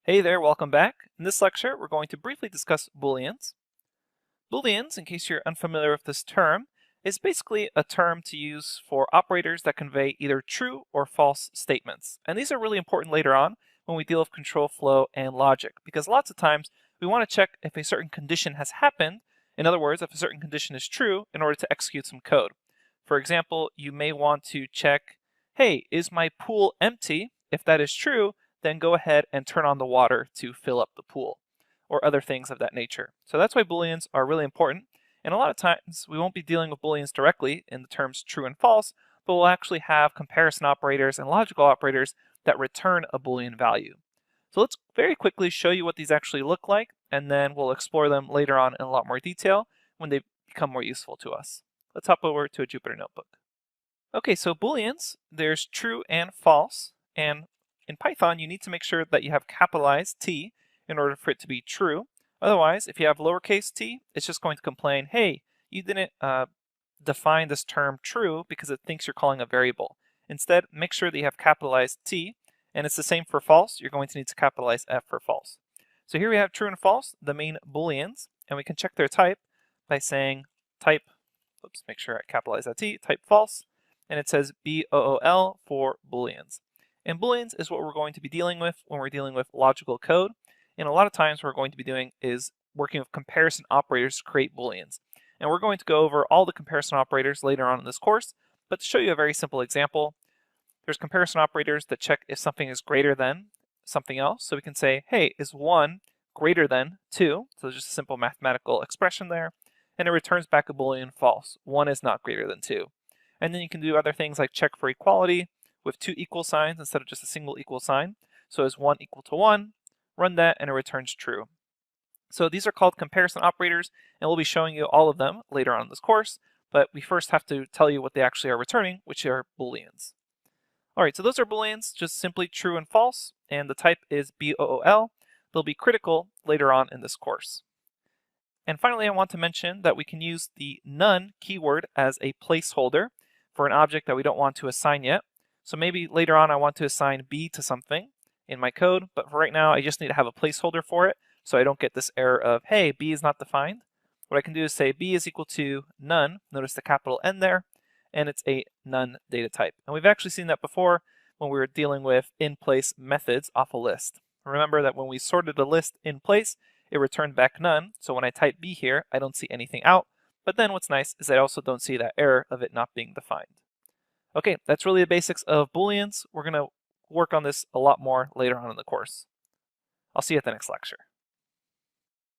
Hey there, welcome back. In this lecture, we're going to briefly discuss Booleans. Booleans, in case you're unfamiliar with this term, is basically a term to use for operators that convey either true or false statements. And these are really important later on when we deal with control flow and logic, because lots of times we want to check if a certain condition has happened. In other words, if a certain condition is true in order to execute some code. For example, you may want to check, hey, is my pool empty? If that is true, then go ahead and turn on the water to fill up the pool, or other things of that nature. So that's why Booleans are really important. And a lot of times we won't be dealing with Booleans directly in the terms true and false, but we'll actually have comparison operators and logical operators that return a Boolean value. So let's very quickly show you what these actually look like, and then we'll explore them later on in a lot more detail when they become more useful to us. Let's hop over to a Jupyter Notebook. Okay, so Booleans, there's true and false, and in Python, you need to make sure that you have capitalized T in order for it to be true. Otherwise, if you have lowercase t, it's just going to complain, hey, you didn't define this term true because it thinks you're calling a variable. Instead, make sure that you have capitalized T, and it's the same for false. You're going to need to capitalize F for false. So here we have true and false, the main Booleans, and we can check their type by saying type, oops, make sure I capitalize that T, type false, and it says BOOL for Booleans. And Booleans is what we're going to be dealing with when we're dealing with logical code. And a lot of times what we're going to be doing is working with comparison operators to create Booleans. And we're going to go over all the comparison operators later on in this course, but to show you a very simple example, there's comparison operators that check if something is greater than something else. So we can say, hey, is 1 greater than 2? So just a simple mathematical expression there. And it returns back a Boolean false. 1 is not greater than 2. And then you can do other things like check for equality with 2 equal signs instead of just a single equal sign. So is 1 equal to 1? Run that and it returns true. So these are called comparison operators, and we'll be showing you all of them later on in this course, but we first have to tell you what they actually are returning, which are Booleans. All right, so those are Booleans, just simply true and false, and the type is BOOL. They'll be critical later on in this course. And finally, I want to mention that we can use the none keyword as a placeholder for an object that we don't want to assign yet. So maybe later on I want to assign B to something in my code, but for right now I just need to have a placeholder for it so I don't get this error of, hey, B is not defined. What I can do is say B is equal to none, notice the capital N there, and it's a none data type. And we've actually seen that before when we were dealing with in-place methods off a list. Remember that when we sorted a list in place, it returned back none, so when I type B here, I don't see anything out, but then what's nice is I also don't see that error of it not being defined. Okay, that's really the basics of Booleans. We're going to work on this a lot more later on in the course. I'll see you at the next lecture.